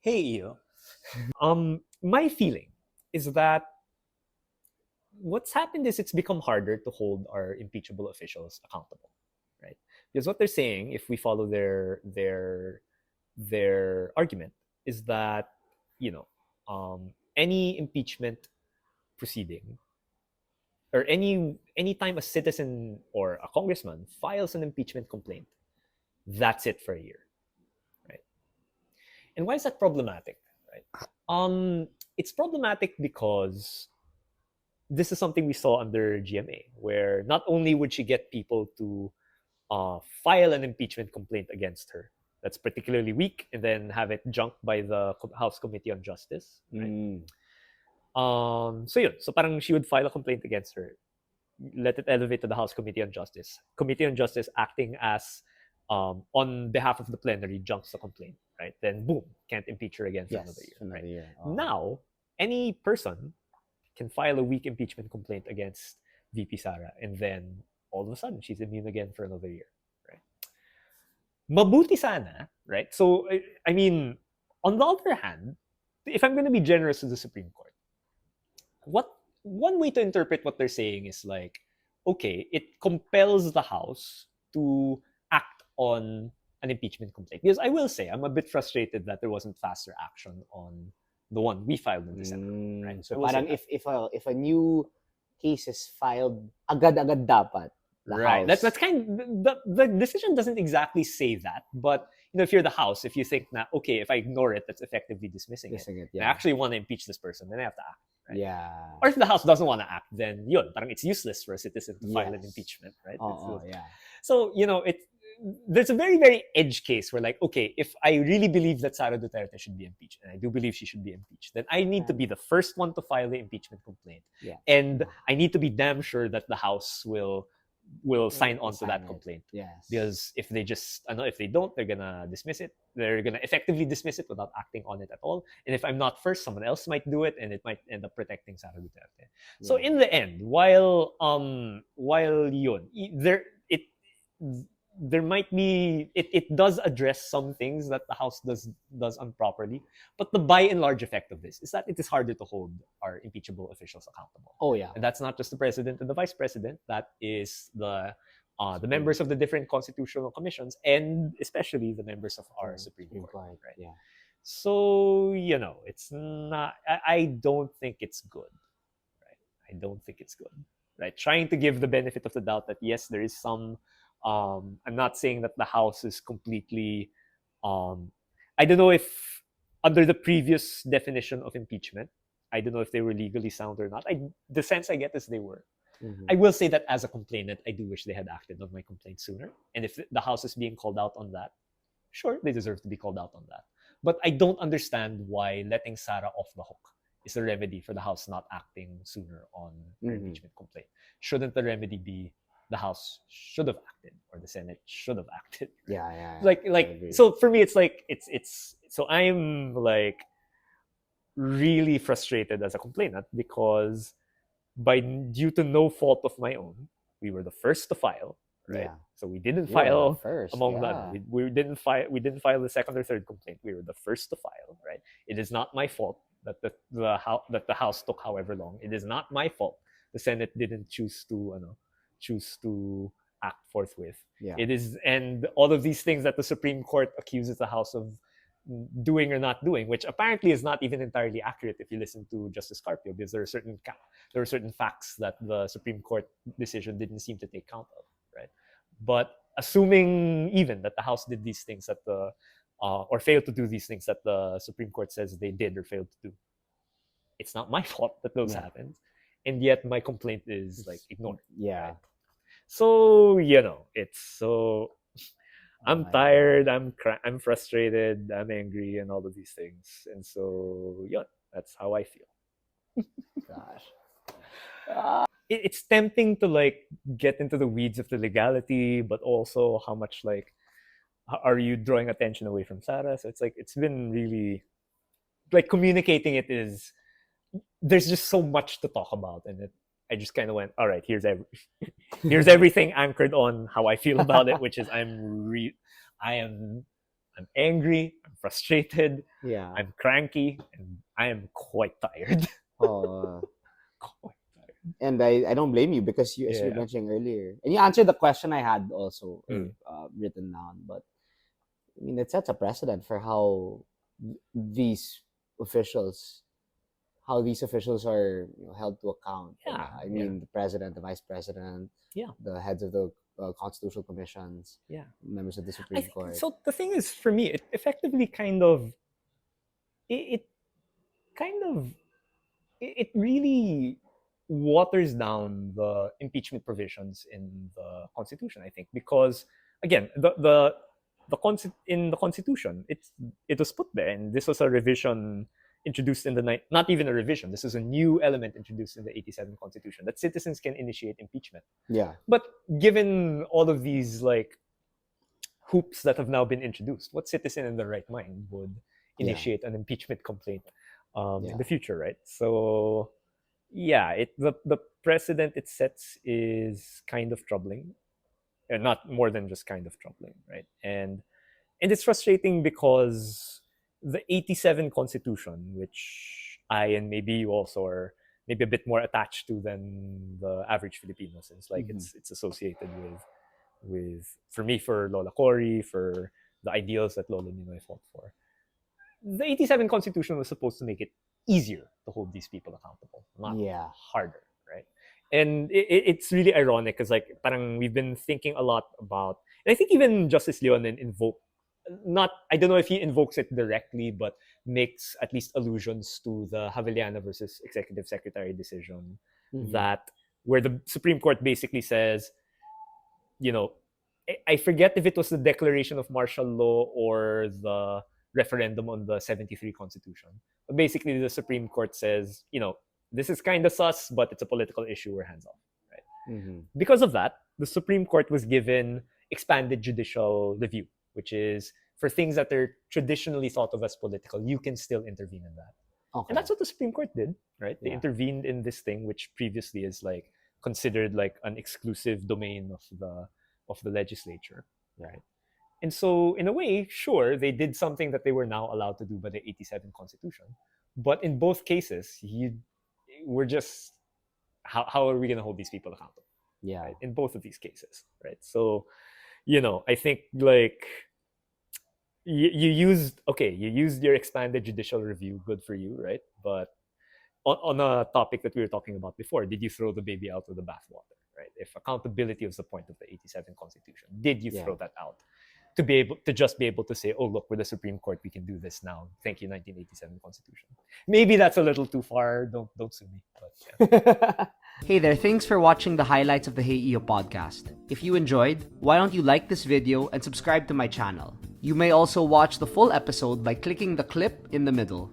Hey, Iyo. My feeling is that what's happened is it's become harder to hold our impeachable officials accountable, right? Because what they're saying, if we follow their argument, is that you know any impeachment proceeding or any time a citizen or a congressman files an impeachment complaint, that's it for a year, right? And why is that problematic, right? It's problematic because this is something we saw under GMA, where not only would she get people to file an impeachment complaint against her that's particularly weak and then have it junked by the House Committee on Justice, right? So parang she would file a complaint against her, let it elevate to the House Committee on Justice. Committee on Justice acting as on behalf of the plenary junks the complaint, right? Then boom, can't impeach her again for another year. Right? year. Now, any person can file a weak impeachment complaint against VP Sara, and then all of a sudden she's immune again for another year, right? Mabuti sana, right? So I mean, on the other hand, if I'm going to be generous to the Supreme Court, what one way to interpret what they're saying is like, okay, it compels the House to act on an impeachment complaint. Because I will say, I'm a bit frustrated that there wasn't faster action on the one we filed in December. Right? So parang if a new case is filed, agad-agad dapat. Right. House. That's kind of, the decision doesn't exactly say that, but if you're the House, if you think that okay, if I ignore it, that's effectively dismissing it. Yeah. I actually want to impeach this person, then I have to act. Right? Yeah. Or if the House doesn't want to act, then parang it's useless for a citizen to file an impeachment, right? Yeah. So there's a very, very edge case where like, okay, if I really believe that Sara Duterte should be impeached, and I do believe she should be impeached, then I need to be the first one to file the impeachment complaint. Yeah. And I need to be damn sure that the House will sign on to that complaint. Yes. Because if they don't, they're gonna dismiss it. They're gonna effectively dismiss it without acting on it at all. And if I'm not first, someone else might do it, and it might end up protecting Sara Duterte. Yeah. So in the end, while yun, there might be it does address some things that the House does improperly, but the by and large effect of this is that it is harder to hold our impeachable officials accountable. Oh yeah. And that's not just the president and the vice president, that is the members of the different constitutional commissions, and especially the members of our Supreme Court. Right? Yeah. So it's not, I don't think it's good. Right? I don't think it's good. Right? Trying to give the benefit of the doubt that yes, there is some I'm not saying that the House is completely I don't know if under the previous definition of impeachment, I don't know if they were legally sound or not. The sense I get is they were. Mm-hmm. I will say that as a complainant, I do wish they had acted on my complaint sooner. And if the House is being called out on that, sure, they deserve to be called out on that. But I don't understand why letting Sara off the hook is the remedy for the House not acting sooner on their impeachment complaint. Shouldn't the remedy be the House should have acted, or the Senate should have acted? Yeah. Like so for me, it's like it's so I'm like really frustrated as a complainant because due to no fault of my own, we were the first to file, right? Yeah. So we didn't file first among them. We didn't file the second or third complaint. We were the first to file, right? It is not my fault that the House took however long. It is not my fault the Senate didn't choose to act forthwith. Yeah. It is, and all of these things that the Supreme Court accuses the House of doing or not doing, which apparently is not even entirely accurate if you listen to Justice Carpio, because there are certain facts that the Supreme Court decision didn't seem to take count of, right? But assuming even that the House did these things that or failed to do these things that the Supreme Court says they did or failed to do, it's not my fault that those happened, and yet my complaint is like ignored. Yeah. Right? So it's so. I'm tired. I'm frustrated. I'm angry, and all of these things. And so that's how I feel. Gosh. It's tempting to like get into the weeds of the legality, but also how much like are you drawing attention away from Sara? So it's like it's been really like communicating it is. There's just so much to talk about, and I just kind of went, all right, here's everything anchored on how I feel about it, which is I am I'm angry, I'm frustrated, Yeah. I'm cranky, and I am quite tired. Oh, Quite tired. and I don't blame you because you, as you were Yeah. mentioning earlier, and you answered the question I had also Mm. written down. But I mean, it sets a precedent for how these officials, are held to account. Yeah, I yeah, mean, the president, the vice president, yeah, the heads of the constitutional commissions, yeah. members of the I Supreme think Court. so. The thing is, for me, it effectively kind of it kind of it really waters down the impeachment provisions in the Constitution. I think because again, in the Constitution, it was put there, and this was a revision introduced in the night. Not even a revision. This is a new element introduced in the '87 Constitution that citizens can initiate impeachment. Yeah. But given all of these like hoops that have now been introduced, what citizen in their right mind would Yeah. initiate an impeachment complaint Yeah. in the future, right? So yeah, the precedent it sets is kind of troubling, and not more than just kind of troubling, right? And it's frustrating because the '87 Constitution, which I and maybe you also are maybe a bit more attached to than the average Filipino, since like Mhm. it's associated with for me, for Lola Cory, for the ideals that Lola Ninoy fought for. The '87 Constitution was supposed to make it easier to hold these people accountable, not Yeah. harder, right? And it's really ironic because like parang we've been thinking a lot about, and I think even Justice Leonin invoked, not, I don't know if he invokes it directly, but makes at least allusions to the Haveliana versus Executive Secretary decision, Mhm. that where the Supreme Court basically says, you know, I forget if it was the declaration of martial law or the referendum on the '73 Constitution. But basically, the Supreme Court says, this is kind of sus, but it's a political issue. We're hands off, right? Mhm. Because of that, the Supreme Court was given expanded judicial review, which is for things that are traditionally thought of as political, you can still intervene in that. Okay. And that's what the Supreme Court did, right? They Yeah. intervened in this thing, which previously is like considered like an exclusive domain of the legislature, right? And so, in a way, sure, they did something that they were now allowed to do by the '87 Constitution. But in both cases, we're just how are we going to hold these people accountable? Yeah. Right? In both of these cases, right? So, I think like you used your expanded judicial review, good for you, right? But on a topic that we were talking about before, did you throw the baby out with the bathwater, right? If accountability was the point of the '87 Constitution, did you throw that out to just be able to say, oh, look, we're the Supreme Court, we can do this now, thank you 1987 Constitution? Maybe that's a little too far, don't sue me, but yeah. Hey there, thanks for watching the highlights of the Hey Eiyo podcast. If you enjoyed, why don't you like this video and subscribe to my channel? You may also watch the full episode by clicking the clip in the middle.